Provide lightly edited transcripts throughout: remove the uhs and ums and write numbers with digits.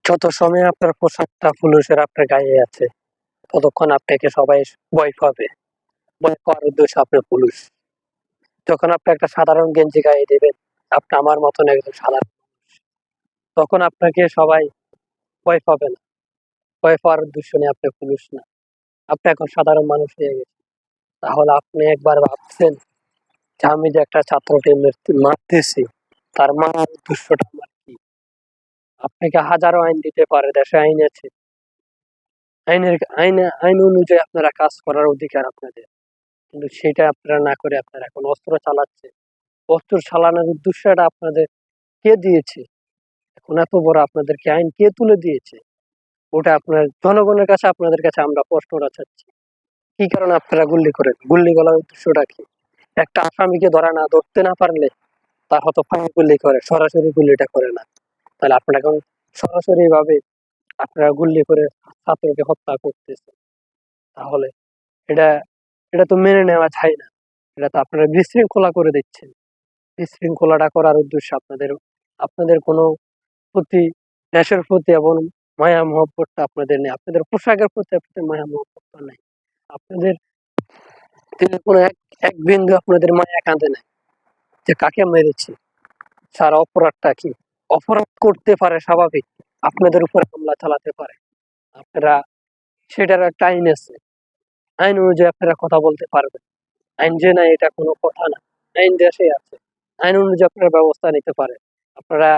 যত সময় আপনার পোশাকটা পুলিশের আপনার গায়ে আছে, ততক্ষণ আপনাকে সবাই ভয় পাবে। ভয় পাওয়ার উদ্দেশ্যে আপনি পুলিশ। যখন আপনি একটা সাধারণ গেঞ্জি গায়ে দিবেন, আপনি আমার মতন একজন সাধারণ, তখন আপনাকে সবাই ভয় পাবে না। ভয় পাওয়ার উদ্দেশ্য নিয়ে আপনি পুলিশ না। আপনি এখন সাধারণ মানুষ হয়ে গেছেন। তাহলে আপনি একবার ভাবছেন যে আমি যে একটা ছাত্রকে মারতেছি, তার মারার উদ্দেশ্যটা আমার কি? আপনাকে হাজারো আইন দিতে পারে, দেশে আইন আছে। আইন অনুযায়ী আপনারা কাজ করার অধিকার আপনাদের। কিন্তু সেটা আপনারা না করে আপনারা এখন অস্ত্র চালাচ্ছে। অস্ত্র চালানোর উদ্দেশ্যটা আপনাদের কে দিয়েছে? এখন এত বড় আপনাদেরকে আইন কে তুলে দিয়েছে? ওটা আপনার জনগণের কাছে, আপনাদের কাছে আমরা প্রশ্নটা চাচ্ছি। কি কারণে আপনারা গুল্লি করেন? গুল্লি করার উদ্দেশ্যটা কি? একটা আসামিকে ধরতে না পারলে তার হয়তো ফাঁকি গুল্লি করে, সরাসরি গুল্লিটা করে না। তাহলে আপনারা এখন সরাসরি ভাবে আপনারা গুল্লি করে ছাত্রকে হত্যা করতেছে। তাহলে এটা এটা তো মেনে নেওয়া যায় না। এটা তো আপনারা বিশৃঙ্খলা করে দিচ্ছেন। বিশৃঙ্খলাটা করার উদ্দেশ্য আপনাদের আপনাদের কোনো প্রতি, দেশের প্রতি এবং মায়া মহব্বতটা আপনাদের নেই। আপনাদের পোশাকের প্রতি আপনাদের মায়া মহব্বতটা নেই। আপনাদের কোনো এক বিন্দু আপনাদের মায়া কাঁদে নাই যে কাকে মেরেছে, সারা অপরাধটা কি? অপরাধ করতে পারে স্বাভাবিক, আপনাদের উপর হামলা চালাতে পারে। আপনারা সেটার একটা আইন আছে। আইন অনুযায়ী আপনারা কথা বলতে পারবেন। আইন যে নাই এটা কোনো কথা না। আইন দেশে আছে। আইন অনুযায়ী আপনারা ব্যবস্থা নিতে পারেন। আপনারা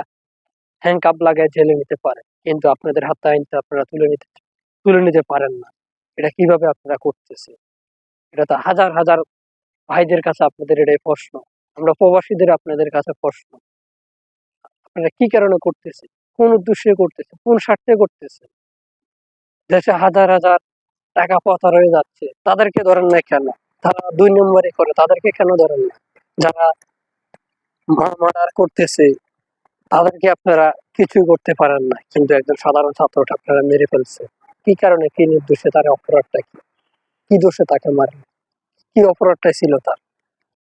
হ্যান্ডকাপ লাগায় জেলে নিতে পারেন। কিন্তু আপনাদের হাতে আইনটা আপনারা তুলে নিতে পারেন না। এটা কিভাবে আপনারা করতেছেন? এটা তো হাজার হাজার ভাইদের কাছে আপনাদের এটাই প্রশ্ন। আমরা প্রবাসীদের আপনাদের কাছে প্রশ্ন। আপনারা কি কারণে করতেছেন? কোন উদ্দেশ্যে করতেছেন? কোন স্বার্থে করতেছেন? দেশে হাজার হাজার টাকা পাচার হয়ে যাচ্ছে। তাদেরকে ধরেন না কেন? তারা ২ নম্বরি করে, তাদেরকে কেন ধরেন না? যারা মার্ডার করতেছে তাদেরকে আপনারা কিছুই করতে পারেন না। কিন্তু একজন সাধারণ ছাত্রকে আপনারা মেরে ফেলছে। কি কারণে? কি নির্দোষে? তার অপরাধটা কি? কি দোষে তাকে মারলেন? কি অপরাধটা ছিল তার?